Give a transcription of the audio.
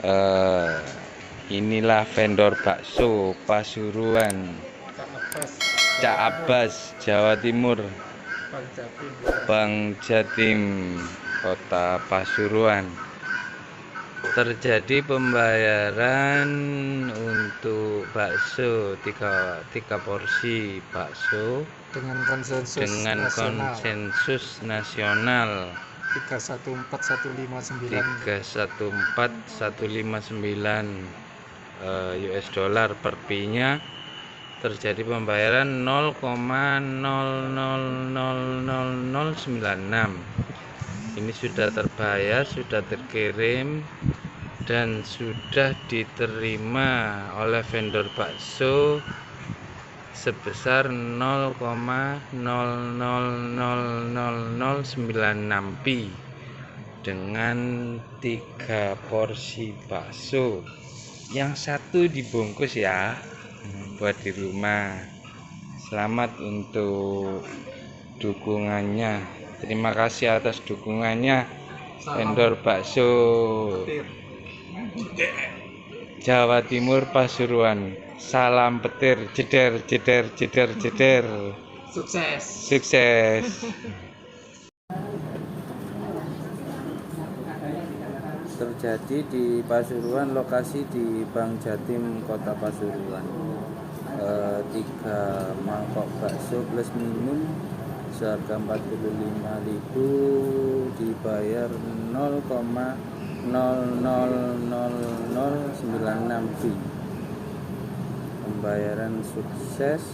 Eh, inilah vendor bakso Pasuruan, Cak Abbas, Jawa Timur, Bang Jatim, Kota Pasuruan. Terjadi pembayaran untuk bakso tiga porsi bakso dengan konsensus nasional 314159 US dollar per pi-nya. Terjadi pembayaran 0,000096. Ini sudah terbayar, sudah terkirim, dan sudah diterima oleh vendor bakso sebesar 0,000096 pi dengan 3 porsi bakso. Yang satu dibungkus ya, buat di rumah. Selamat untuk dukungannya. Terima kasih atas dukungannya vendor bakso Jawa Timur Pasuruan. Salam petir, jeder jeder jeder jeder. Sukses. Terjadi di Pasuruan, lokasi di Bang Jatim, Kota Pasuruan. 3 mangkok bakso plus minum seharga 45.000 dibayar 0,000096 pi. Pembayaran sukses.